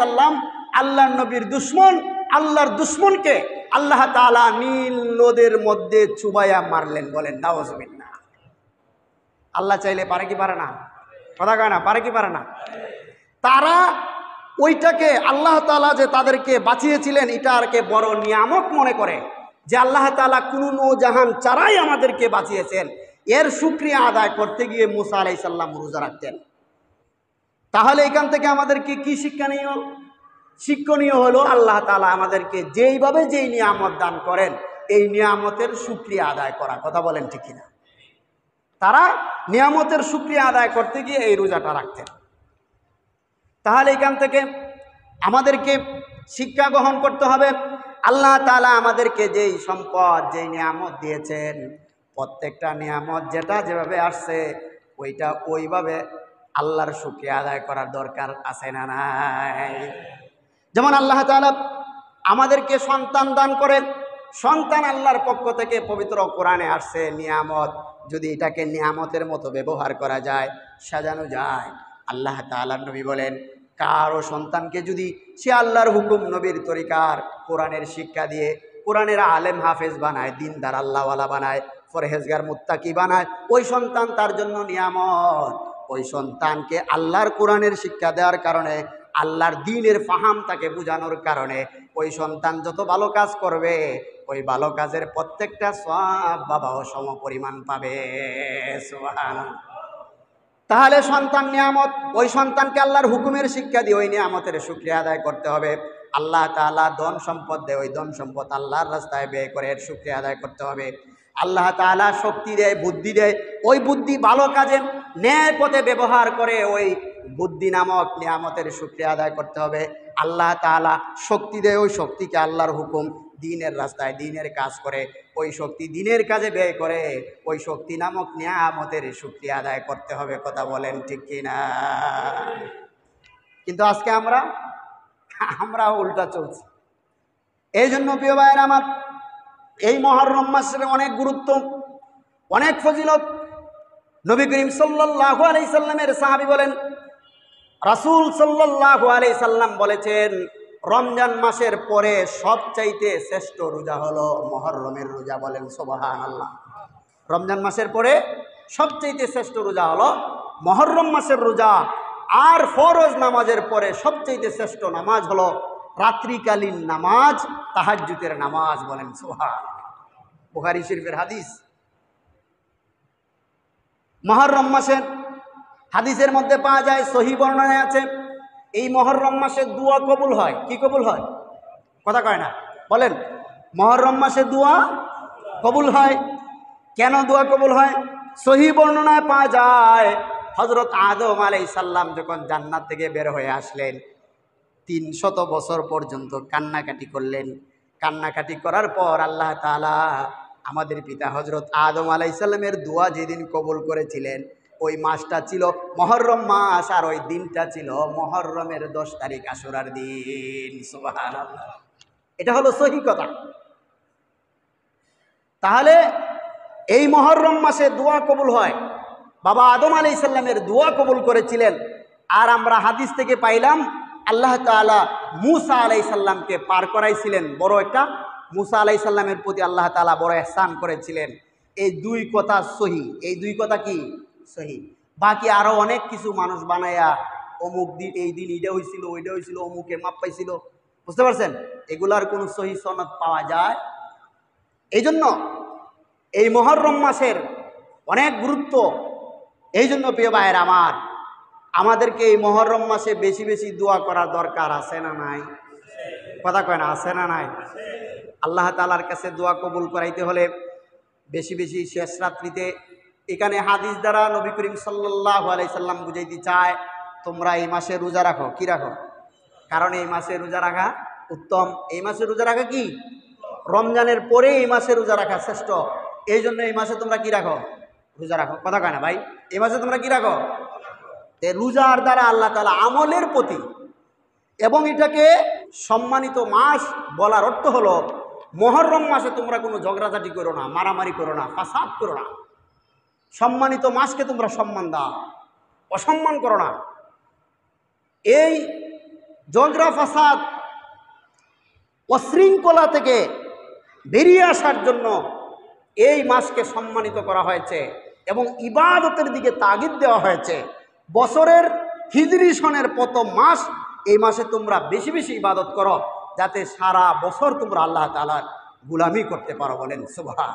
সাল্লাম আল্লাহর নবীর দুশ্মন, আল্লাহর দুশ্মনকে আল্লাহ তাআলা নীল নদের মধ্যে চুবাইয়া মারলেন। বলেন নাউজুবিল্লাহ। আল্লাহ চাইলে পারে কি পারে না? কথা কয় না, পারে কি পারে না? তারা ওইটাকে আল্লাহ তাআলা যে তাদেরকে বাঁচিয়েছিলেন এটাকে বড় নিয়ামত মনে করে, যে আল্লাহ তাআলা কোনো নৌজাহান ছাড়াই আমাদেরকে বাঁচিয়েছেন। এর শুকরিয়া আদায় করতে গিয়ে মুসা আলাইহিস সালাম রোজা রাখতেন। তাহলে এখান থেকে আমাদেরকে কি শিক্ষণীয়? শিক্ষণীয় হলো আল্লাহ তাআলা আমাদেরকে যেইভাবে যেই নিয়ামত দান করেন এই নিয়ামতের শুকরিয়া আদায় করা। কথা বলেন ঠিক কিনা? তারা নিয়ামতের শুকরিয়া আদায় করতে গিয়ে এই রোজাটা রাখতেন। তাহলে এখান থেকে আমাদেরকে শিক্ষা গ্রহণ করতে হবে, আল্লাহ তাআলা আমাদেরকে যেই সম্পদ যেই নিয়ামত দিয়েছেন প্রত্যেকটা নিয়ামত যেটা যেভাবে আসছে ওইটা ওইভাবে আল্লাহর শুকরিয়া আদায় করার দরকার আছে না নাই? যেমন আল্লাহ তাআলা আমাদেরকে সন্তান দান করেন, সন্তান আল্লাহর পক্ষ থেকে পবিত্র কোরআনে আসছে নিয়ামত। যদি এটাকে নিয়ামতের মতো ব্যবহার করা যায়, সাজানো যায়, আল্লাহ তাআলার নবী বলেন কারো সন্তানকে যদি সে আল্লাহর হুকুম নবীর তরিকার কোরআনের শিক্ষা দিয়ে কোরআনের আলেম হাফেজ বানায়, দিনদার আল্লাহওয়ালা বানায়, পরহেজগার মুত্তাকি বানায়, ওই সন্তান তার জন্য নিয়ামত। ওই সন্তানকে আল্লাহর কোরআনের শিক্ষা দেওয়ার কারণে, আল্লাহর দ্বীনের ফাহাম তাকে বোঝানোর কারণে ওই সন্তান যত ভালো কাজ করবে ওই ভালো কাজের প্রত্যেকটা সওয়াব বাবাও সম পরিমাণ পাবে। সুবহানাল্লাহ। তাহলে সন্তান নিয়ামত, ওই সন্তানকে আল্লাহর হুকুমের শিক্ষা দিয়ে ওই নিয়ামতের শুকরিয়া আদায় করতে হবে। আল্লাহ তাআলা ধন সম্পদ দেয়, ওই ধন সম্পদ আল্লাহর রাস্তায় ব্যয় করে এর শুকরিয়া আদায় করতে হবে। আল্লাহ তাআলা শক্তি দেয়, বুদ্ধি দেয়, ওই বুদ্ধি ভালো কাজে ন্যায় পথে ব্যবহার করে ওই বুদ্ধি নামক নিয়ামতের শুকরিয়া আদায় করতে হবে। আল্লাহ তাআলা শক্তি দেয়, ওই শক্তিকে আল্লাহর হুকুম দ্বীনের রাস্তায় দ্বীনের কাজ করে, ওই শক্তি দ্বীনের কাজে ব্যয় করে, ওই শক্তি নামক নিয়ামতের শুকরিয়া আদায় করতে হবে। কথা বলেন ঠিক কিনা? কিন্তু আজকে আমরা উল্টা চলছি। এই জন্য প্রিয় ভাইয়েরা আমার, এই মুহররম মাসের অনেক গুরুত্ব, অনেক ফজিলত। নবী করিম সাল্লাল্লাহু আলাইহি সাল্লামের সাহাবী বলেন, রাসূল সাল্লাল্লাহু আলাইহি সাল্লাম বলেছেন রমজান মাসের পরে সবচাইতে শ্রেষ্ঠ রোজা হলো মুহররমের রোজা। বলেন সুবহানাল্লাহ। রমজান মাসের পরে সবচাইতে শ্রেষ্ঠ রোজা হলো মুহররম মাসের রোজা। আর ফরজ নামাজের পরে সবচাইতে শ্রেষ্ঠ নামাজ হলো রাত্রিকালীন নামাজ, তাহাজ্জুদের নামাজ। বলেন সুবহানাল্লাহ। বুখারী শরীফের হাদিস। মুহররম মাসের হাদিসের মধ্যে পাওয়া যায়, সহিহ বর্ণনায় আছে, এই মুহররম মাসে দোয়া কবুল হয়। কি কবুল হয়? কথা কয় না, বলেন। মুহররম মাসে দোয়া কবুল হয়। কেন দোয়া কবুল হয়? সহিহ বর্ণনায় পাওয়া যায় হযরত আদম আলাইহিস সালাম যখন জান্নাত থেকে বের হয়ে আসলেন 300 বছর পর্যন্ত কান্নাকাটি করলেন। কান্নাকাটি করার পর আল্লাহ তাআলা আমাদের পিতা হযরত আদম আলাইহিস সালামের দোয়া যেদিন কবুল করেছিলেন ওই মাসটা ছিল মুহররম মাস, আর ওই দিনটা ছিল মুহররমের 10 তারিখ আশুরার দিন। সুবহানাল্লাহ। এটা হলো সহিহ কথা। তাহলে এই মুহররম মাসে দোয়া কবুল হয়। বাবা আদম আলাইহিস সালামের দোয়া কবুল করেছিলেন। আর আমরা হাদিস থেকে পাইলাম আল্লাহ তাআলা মূসা আলাইহিস সালামকে পার করাইছিলেন। বড় একটা মূসা আলাইহিস সালামের প্রতি আল্লাহ তাআলা বড় ইহসান করেছিলেন। এই দুই কথা সহিহ। এই দুই কথা কি? সহিহ। বাকি আরো অনেক কিছু মানুষ বানায়া অমুক দিন এই দিন এটা হয়েছিল, ওইটা হয়েছিল, অমুকে মাপ পাইছিল, বুঝতে পারছেন? এগুলার কোনো সহিহ সনদ পাওয়া যায়? এই জন্য এই মুহররম মাসের অনেক গুরুত্ব। এই জন্য প্রিয় ভাইয়েরা আমার, আমাদেরকে এই মুহররম মাসে বেশি বেশি দোয়া করার দরকার আছে না নাই? কথা কয় না, আছে না নাই? আল্লাহ তাআলার কাছে দোয়া কবুল করাইতে হলে বেশি বেশি শেষ রাত্রিতে, এখানে হাদিস দ্বারা নবী করিম সাল্লাল্লাহু আলাইহি সাল্লাম বুঝাইতে চায় তোমরা এই মাসে রোজা রাখো। কি রাখো? কারণ এই মাসে রোজা রাখা উত্তম। এই মাসে রোজা রাখা কি? রমজানের পরে এই মাসে রোজা রাখা শ্রেষ্ঠ। এই জন্য এই মাসে তোমরা কি রাখো? রোজা রাখো। কথা কয় না ভাই? এই মাসে তোমরা কি রাখো? রোজার দ্বারা আল্লাহ তাআলা আমলের প্রতি, এবং এটাকে সম্মানিত মাস বলার অর্থ হলো মুহররম মাসে তোমরা কোনো ঝগড়াঝাটি করো না, মারামারি করো না, ফাসাদ করো না। সম্মানিত মাসকে তোমরা সম্মান দাও, অসম্মান করো না। এই ঝগড়া ফাসাদ অশৃঙ্খলা থেকে বেরিয়ে আসার জন্য এই মাসকে সম্মানিত করা হয়েছে এবং ইবাদতের দিকে তাগিদ দেওয়া হয়েছে। বছরের হিজরি সনের প্রথম মাস, এই মাসে তোমরা বেশি বেশি ইবাদত করো, যাতে সারা বছর তোমরা আল্লাহ তাআলার গোলামি করতে পারো। বলেন সুবহান।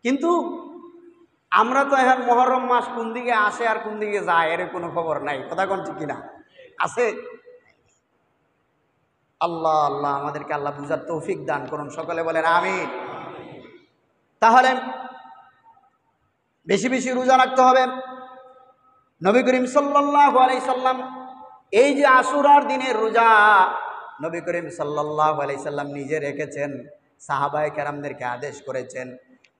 কিন্তু আমরা তো এখন মুহররম মাস কোন দিকে আসে আর কোন দিকে যায় এর কোনো খবর নাই। কথা কোন ঠিক কিনা? আছে? আল্লাহ আল্লাহ আমাদেরকে আল্লাহ বুঝার তৌফিক দান করুন। সকলে বলেন আমিন। তাহলে বেশি বেশি রোজা রাখতে হবে। নবী করিম সাল্লাল্লাহু আলাইহি সাল্লাম এই যে আশুরার দিনের রোজা নবী করিম সাল্লাল্লাহু আলাইহি সাল্লাম নিজে রেখেছেন, সাহাবায়ে কেরামদেরকে আদেশ করেছেন।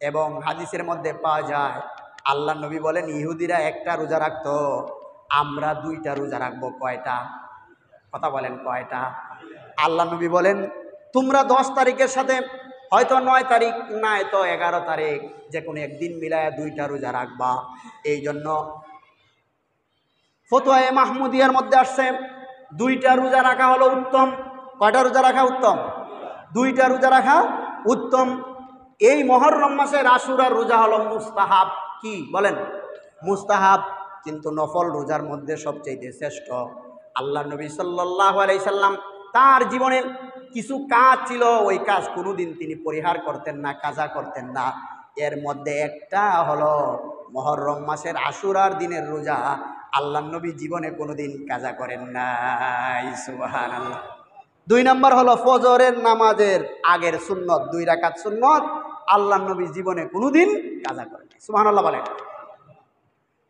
এবং হাদিসের মধ্যে পাওয়া যায় আল্লাহ নবী বলেন, ইহুদিরা একটা রোজা রাখতো, আমরা 2টা রোজা রাখবো। কয়টা? কথা বলেন কয়টা? আল্লাহ নবী বলেন, তোমরা 10 তারিখের সাথে হয়তো 9 তারিখ নয়তো 11 তারিখ যে কোনো একদিন মিলায়া 2টা রোজা রাখবা। এই জন্য ফতোয়ায়ে মাহমুদিয়ার মধ্যে আসছে 2টা রোজা রাখা হলো উত্তম। কয়টা রোজা রাখা উত্তম? 2টা রোজা রাখা উত্তম। এই মুহররম মাসের আশুরার রোজা হলো মুস্তাহাব। কি বলেন? মুস্তাহাব, কিন্তু নফল রোজার মধ্যে সবচেয়ে শ্রেষ্ঠ। আল্লাহ নবী সাল্লাল্লাহু আলাইহি সাল্লাম তার জীবনে কিছু কাজ ছিল, ওই কাজ কোনোদিন তিনি পরিহার করতেন না, কাজা করতেন না। এর মধ্যে একটা হলো মুহররম মাসের আশুরার দিনের রোজা। আল্লাহ নবী জীবনে কোনোদিন কাজা করেন নাই। সুবহানাল্লাহ। 2 নম্বর হলো ফজরের নামাজের আগের সুন্নত, 2 রাকাত সুন্নত আল্লাহ নবী জীবনে কোনোদিন কাজা করেন নাই। সুবহানাল্লাহ বলেন।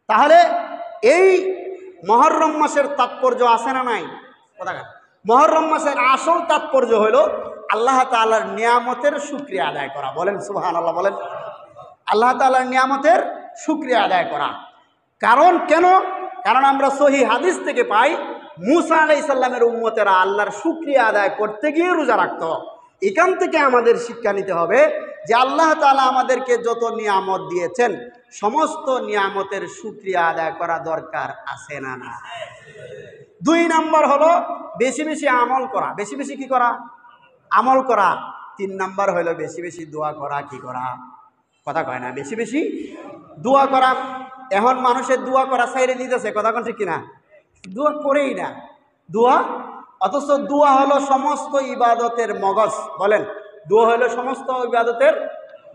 তাহলে এই মুহররম মাসের তাৎপর্য আছে না নাই? কথা বলেন। মুহররম মাসের আসল তাৎপর্য হলো আল্লাহ তাআলার নিয়ামতের শুকরিয়া আদায় করা। বলেন সুবহানাল্লাহ বলেন। আল্লাহ তাআলার নিয়ামতের শুকরিয়া আদায় করা। কারণ কেন? কারণ আমরা সহিহ হাদিস থেকে পাই মুসা আলাইহিস সালামের উম্মতেরা আল্লাহর শুকরিয়া আদায় করতে গিয়ে রোজা রাখত। এখান থেকে আমাদের শিক্ষা নিতে হবে যে আল্লাহ তাআলা আমাদেরকে যত নিয়ামত দিয়েছেন সমস্ত নিয়ামতের শুকরিয়া আদায় করা দরকার আছে না না? 2 নম্বর হলো বেশি বেশি আমল করা। বেশি বেশি কি করা? আমল করা। 3 নম্বর হলো বেশি বেশি দোয়া করা। কি করা? কথা কয় না? বেশি বেশি দোয়া করা। এখন মানুষের দোয়া করা ছাইড়ে দিতেছে। কথা কোন ঠিক কিনা? দোয়া করেই না দোয়া, অথচ দোয়া হলো সমস্ত ইবাদতের মগজ। বলেন, দোয়া হলো সমস্ত ইবাদতের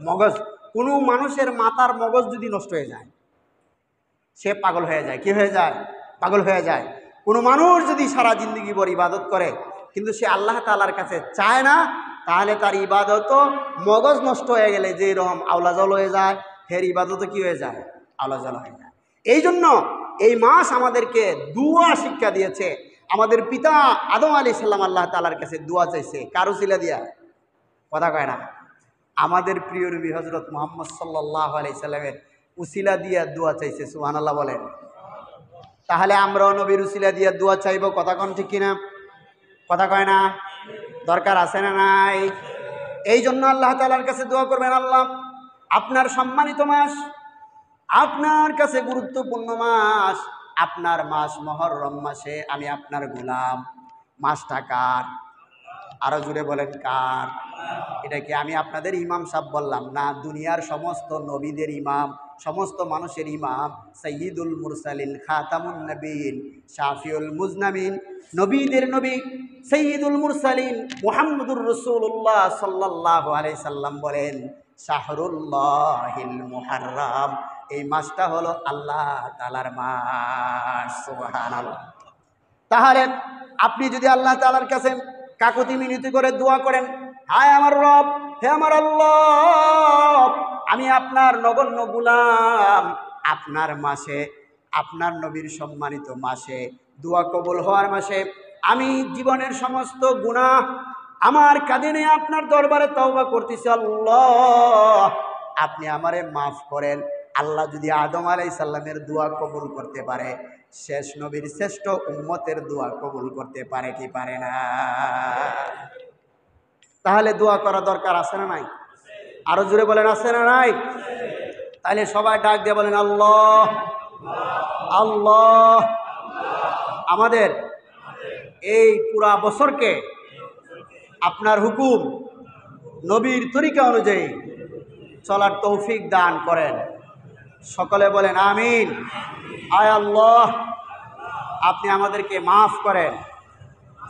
মগজ। কোনো মানুষের মাথার মগজ যদি নষ্ট হয়ে যায় সে পাগল হয়ে যায়। কি হয়ে যায়? পাগল হয়ে যায়। কোনো মানুষ যদি সারা জিন্দগি ভর ইবাদত করে কিন্তু সে আল্লাহ তাআলার কাছে চায় না, তাহলে তার ইবাদত মগজ নষ্ট হয়ে গেলে যে রকম আওলাজল হয়ে যায়, ফের ইবাদত কি হয়ে যায়? আওলাজল হয়ে যায়। এই জন্য এই মাস আমাদেরকে দুয়া শিক্ষা দিয়েছে। আমাদের পিতা আদম আলাইহিস সালাম আল্লাহ তাআলার কাছে দোয়া চাইছে। কার উসিলা দিয়া? কথা কয় না? আমাদের প্রিয় নবী হযরত মুহাম্মদ সাল্লাল্লাহু আলাইহি সাল্লামের উসিলা দিয়া দোয়া চাইছে। সুবহানাল্লাহ বলেন। তাহলে আমরাও নবীর উসিলা দিয়া দোয়া চাইব। কথা কোন ঠিক কিনা? কথা কয় না? দরকার আছে না নাই? এই জন্য আল্লাহ তাআলার কাছে দোয়া করবেন, আল্লাহ আপনার সম্মানিত মাস, আপনার কাছে গুরুত্বপূর্ণ মাস, আপনার মাস মুহররম মাসে আমি আপনার গোলাম। মাসটা কার? আরো জুড়ে বলেন কার? এটা কি আমি আপনাদের ইমাম সাহেব বললাম না, দুনিয়ার সমস্ত নবীদের ইমাম, সমস্ত মানুষের ইমাম, সাইয়্যিদুল মুরসালিন, খাতামুন নবীন, শাফিউল মুজনামিন, নবীদের নবী সাইয়্যিদুল মুরসালিন মুহাম্মদুর রাসূলুল্লাহ সাল্লাল্লাহু আলাইহি সাল্লাম বলেন, শাহরুল্লাহিল মুহাররম, এই মাসটা হলো আল্লাহ তাআলার মাস। সুবহানাল্লাহ। তাহলে আপনি যদি আল্লাহ তাআলার কাছে কাকুতি মিনতি করে দোয়া করেন, হায় আমার রব, হে আমার আল্লাহ, আমি আপনার নগণ্য গোলাম, আপনার মাসে, আপনার নবীর সম্মানিত মাসে, দোয়া কবুল হওয়ার মাসে আমি জীবনের সমস্ত গুনাহ আমার কাঁধে নিয়ে আপনার দরবারে তওবা করতেছি। আল্লাহ আপনি আমারে মাফ করেন। আল্লাহ যদি আদম আলাইহিস সালামের দোয়া কবুল করতে পারে, শেষ নবীর শ্রেষ্ঠ উম্মতের দোয়া কবুল করতে পারে কি পারে না? তাহলে দোয়া করা দরকার আছে না নাই? আরো জোরে বলেন আছে না নাই? তাহলে সবাই ডাক দিয়ে বলেন আল্লাহ আল্লাহ আমাদের এই পুরা বছরকে আপনার হুকুম নবীর তরিকা অনুযায়ী চলার তৌফিক দান করেন। সকলে বলেন আমিন। আয় আল্লাহ, আপনি আমাদেরকে মাফ করেন।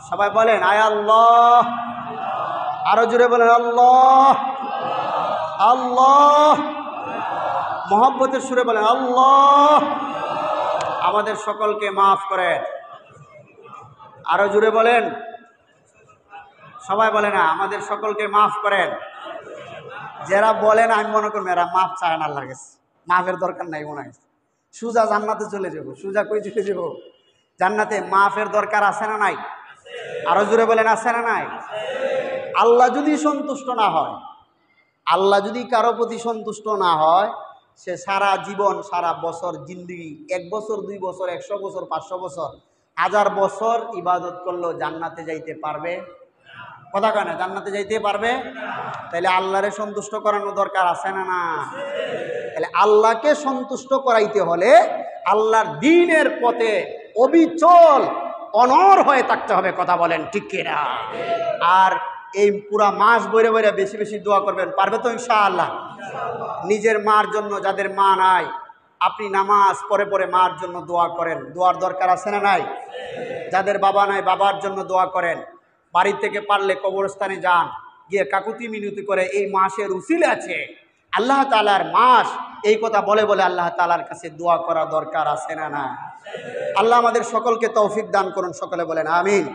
সবাই বলেন আয় আল্লাহ। আরো জোরে বলেন আল্লাহ আল্লাহ। মোহব্বতের সুরে বলেন আল্লাহ। আমাদের সকলকে মাফ করেন। আরো জোরে বলেন, সবাই বলে না আমাদের সকলকে মাফ করেন। যারা বলেন আমি মনে করবো এরা মাফ চায় না, আল্লাহর কাছে মাফের দরকার নাই মনে হয়, সুজা জান্নাতে চলে যাব। সুজা কই চলে যাব? জান্নাতে। মাফের দরকার আছে না নাই? আরো জোরে বলেন আছে না নাই? আল্লাহ যদি সন্তুষ্ট না হয়, আল্লাহ যদি কারো প্রতি সন্তুষ্ট না হয়, সে সারা জীবন সারা বছর জিন্দেগি 1 বছর 2 বছর 100 বছর 500 বছর 1000 বছর ইবাদত করলেও জান্নাতে যাইতে পারবে? কথা কয় না, জান্নাতে যাইতে পারবে? তাহলে আল্লাহরে সন্তুষ্ট করানো দরকার আছে না না? তাহলে আল্লাহকে সন্তুষ্ট করাইতে হলে আল্লাহর দ্বীনের পথে অবিচল অনড় হয়ে থাকতে হবে। কথা বলেন ঠিক কিনা? আর এই পুরা মাস বইরে বইরে বেশি বেশি দোয়া করবেন। পারবে তো ইনশাআল্লাহ? নিজের মার জন্য, যাদের মা নাই, আপনি নামাজ পড়ে পড়ে মার জন্য দোয়া করেন। দোয়ার দরকার আছে না নাই? যাদের বাবা নাই, বাবার জন্য দোয়া করেন। বাড়ি থেকে পারলে কবরস্থানে যান, গিয়ে কাকুতি মিনতি করে এই মাসের উসিলা আছে, আল্লাহ তাআলার মাস, এই কথা বলে বলে আল্লাহ তাআলার কাছে দোয়া করা দরকার আছে না না? আল্লাহ আমাদের সকলকে তৌফিক দান করুন। সকলে বলেন আমিন।